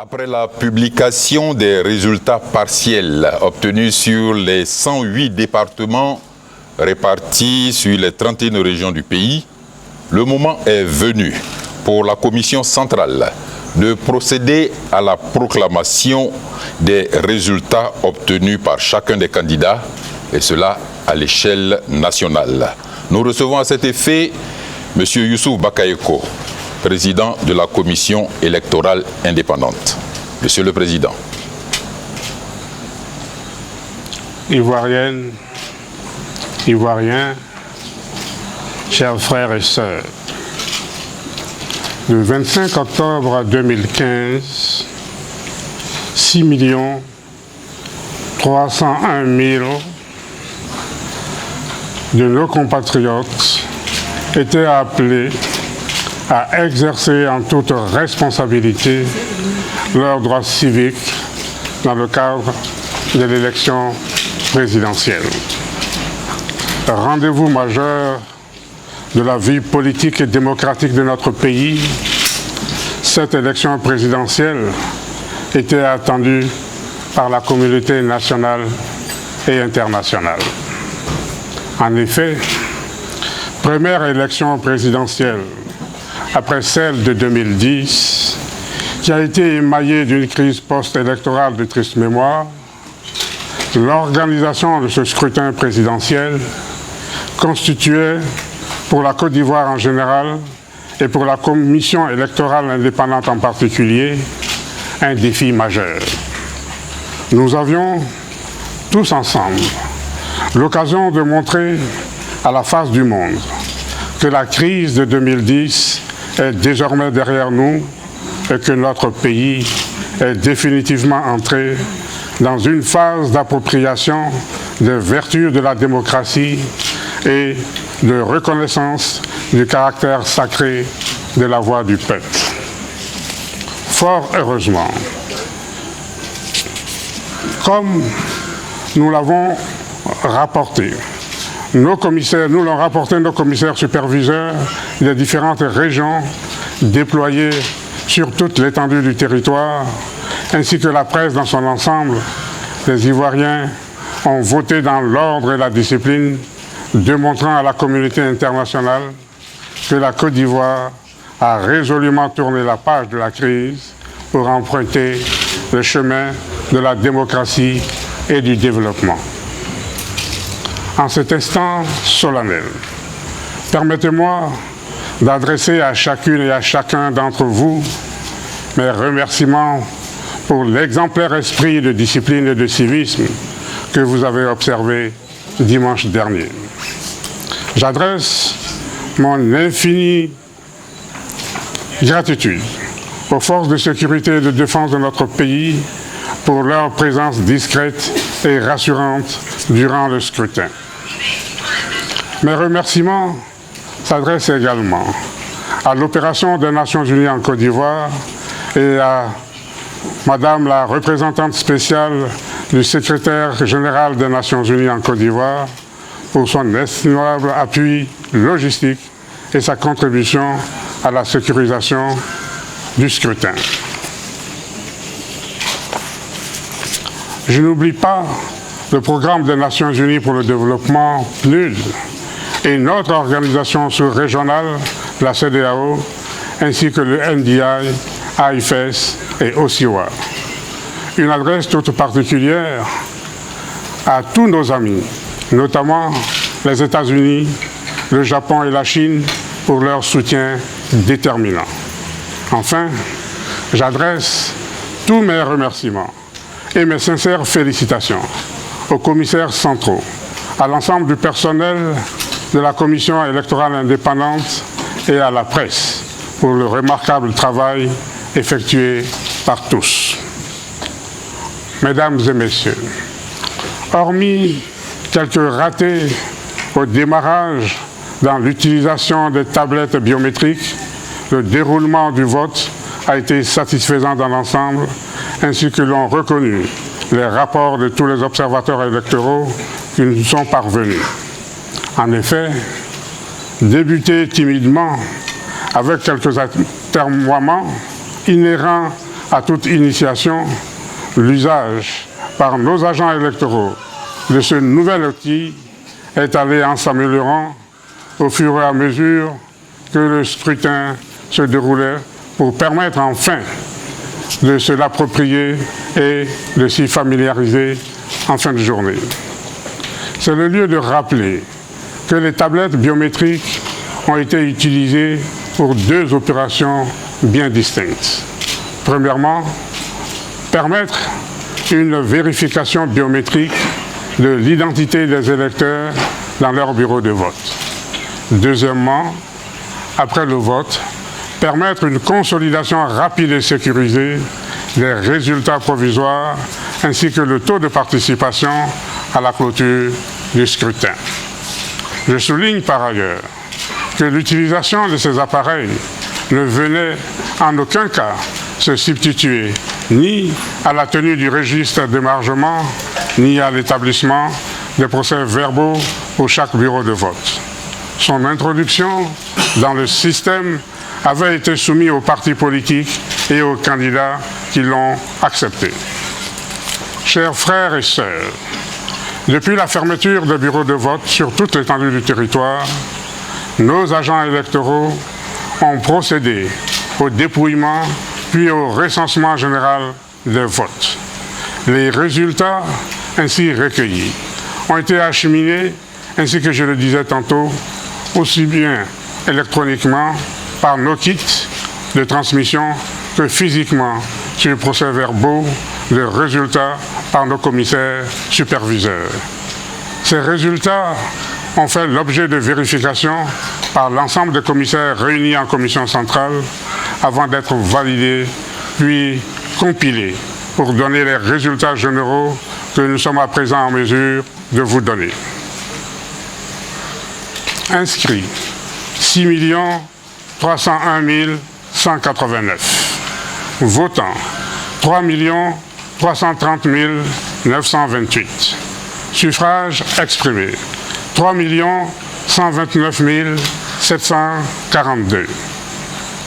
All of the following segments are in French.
Après la publication des résultats partiels obtenus sur les 108 départements répartis sur les 31 régions du pays, le moment est venu pour la Commission centrale de procéder à la proclamation des résultats obtenus par chacun des candidats, et cela à l'échelle nationale. Nous recevons à cet effet M. Youssouf Bakayoko, président de la Commission électorale indépendante. Monsieur le Président. Ivoiriennes, Ivoiriens, chers frères et sœurs, le 25 octobre 2015, 6 301 000 de nos compatriotes étaient appelés à exercer en toute responsabilité leurs droits civiques dans le cadre de l'élection présidentielle. Rendez-vous majeur de la vie politique et démocratique de notre pays, cette élection présidentielle était attendue par la communauté nationale et internationale. En effet, première élection présidentielle après celle de 2010, qui a été émaillée d'une crise post-électorale de triste mémoire, l'organisation de ce scrutin présidentiel constituait, pour la Côte d'Ivoire en général et pour la Commission électorale indépendante en particulier, un défi majeur. Nous avions, tous ensemble, l'occasion de montrer à la face du monde que la crise de 2010 est désormais derrière nous et que notre pays est définitivement entré dans une phase d'appropriation des vertus de la démocratie et de reconnaissance du caractère sacré de la voix du peuple. Fort heureusement, comme nous l'avons rapporté, nous l'ont rapporté nos commissaires superviseurs des différentes régions déployées sur toute l'étendue du territoire, ainsi que la presse dans son ensemble. Les Ivoiriens ont voté dans l'ordre et la discipline, démontrant à la communauté internationale que la Côte d'Ivoire a résolument tourné la page de la crise pour emprunter le chemin de la démocratie et du développement. En cet instant solennel, permettez-moi d'adresser à chacune et à chacun d'entre vous mes remerciements pour l'exemplaire esprit de discipline et de civisme que vous avez observé dimanche dernier. J'adresse mon infinie gratitude aux forces de sécurité et de défense de notre pays pour leur présence discrète et rassurante durant le scrutin. Mes remerciements s'adressent également à l'opération des Nations Unies en Côte d'Ivoire et à Madame la représentante spéciale du secrétaire général des Nations Unies en Côte d'Ivoire pour son estimable appui logistique et sa contribution à la sécurisation du scrutin. Je n'oublie pas le programme des Nations Unies pour le développement, PNUD, et notre organisation sous-régionale, la CEDEAO, ainsi que le NDI, AIFES et OSIWA. Une adresse toute particulière à tous nos amis, notamment les États-Unis, le Japon et la Chine, pour leur soutien déterminant. Enfin, j'adresse tous mes remerciements et mes sincères félicitations aux commissaires centraux, à l'ensemble du personnel de la Commission électorale indépendante et à la presse pour le remarquable travail effectué par tous. Mesdames et messieurs, hormis quelques ratés au démarrage dans l'utilisation des tablettes biométriques, le déroulement du vote a été satisfaisant dans l'ensemble, ainsi que l'ont reconnu les rapports de tous les observateurs électoraux qui nous sont parvenus. En effet, débuter timidement avec quelques atermoiements inhérents à toute initiation, l'usage par nos agents électoraux de ce nouvel outil est allé en s'améliorant au fur et à mesure que le scrutin se déroulait pour permettre enfin de se l'approprier et de s'y familiariser en fin de journée. C'est le lieu de rappeler que les tablettes biométriques ont été utilisées pour deux opérations bien distinctes. Premièrement, permettre une vérification biométrique de l'identité des électeurs dans leur bureau de vote. Deuxièmement, après le vote, permettre une consolidation rapide et sécurisée des résultats provisoires ainsi que le taux de participation à la clôture du scrutin. Je souligne par ailleurs que l'utilisation de ces appareils ne venait en aucun cas se substituer ni à la tenue du registre d'émargement, ni à l'établissement des procès-verbaux pour chaque bureau de vote. Son introduction dans le système avait été soumise aux partis politiques et aux candidats qui l'ont accepté. Chers frères et sœurs, depuis la fermeture des bureaux de vote sur toute l'étendue du territoire, nos agents électoraux ont procédé au dépouillement puis au recensement général des votes. Les résultats ainsi recueillis ont été acheminés, ainsi que je le disais tantôt, aussi bien électroniquement par nos kits de transmission que physiquement sur procès-verbaux de résultats par nos commissaires superviseurs. Ces résultats ont fait l'objet de vérification par l'ensemble des commissaires réunis en commission centrale avant d'être validés puis compilés pour donner les résultats généraux que nous sommes à présent en mesure de vous donner. Inscrits, 6 301 189. Votants, 3 330 928. Suffrages exprimés, 3 129 742.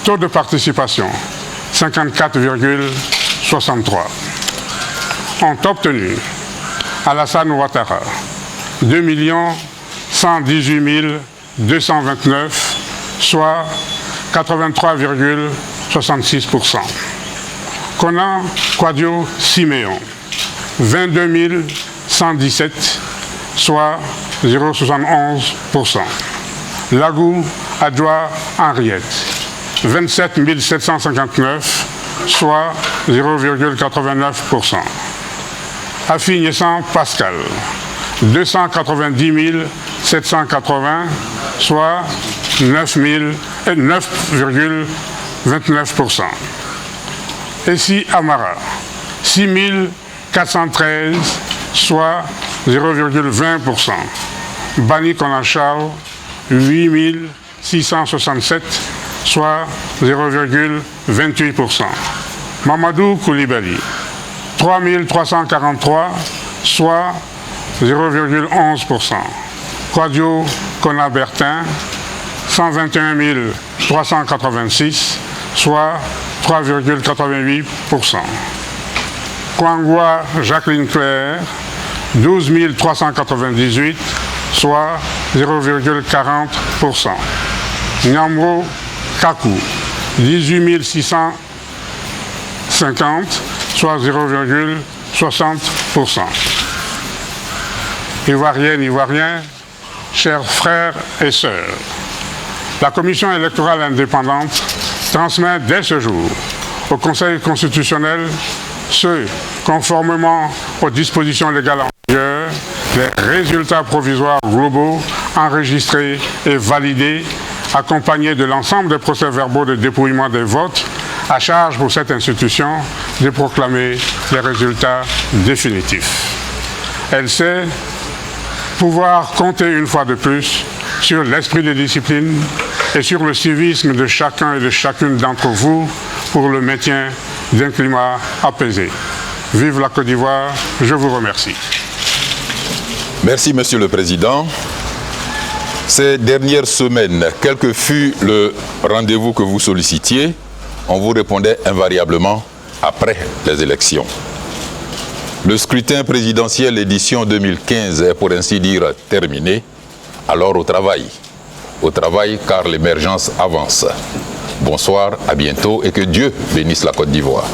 Taux de participation, 54,63. Ont obtenu Alassane Ouattara, 2 118 229, soit 83,66%. Konan Kwadio Siméon, 22 117, soit 0,71%. Lagou Adjoa Henriette, 27 759, soit 0,89%. Affi-Niessan Pascal, 290 780, soit 9,29%. Essi Amara, 6 413, soit 0,20%. Bani Konachal, 8 667, soit 0,28%. Mamadou Koulibaly, 3 343, soit 0,11%. Kwadio Konabertin, 121 386, soit 3,88%. Kwangwa Jacqueline Claire, 12 398, soit 0,40%. Nyamro Kakou, 18 650, soit 0,60%. Ivoiriennes, Ivoiriens, chers frères et sœurs, la Commission électorale indépendante transmet dès ce jour au Conseil constitutionnel conformément aux dispositions légales en vigueur, les résultats provisoires globaux enregistrés et validés, accompagnés de l'ensemble des procès-verbaux de dépouillement des votes, à charge pour cette institution de proclamer les résultats définitifs. Elle sait pouvoir compter une fois de plus sur l'esprit de discipline et sur le civisme de chacun et de chacune d'entre vous pour le maintien d'un climat apaisé. Vive la Côte d'Ivoire, je vous remercie. Merci, Monsieur le Président. Ces dernières semaines, quel que fût le rendez-vous que vous sollicitiez, on vous répondait invariablement après les élections. Le scrutin présidentiel édition 2015 est pour ainsi dire terminé. Alors au travail car l'émergence avance. Bonsoir, à bientôt et que Dieu bénisse la Côte d'Ivoire.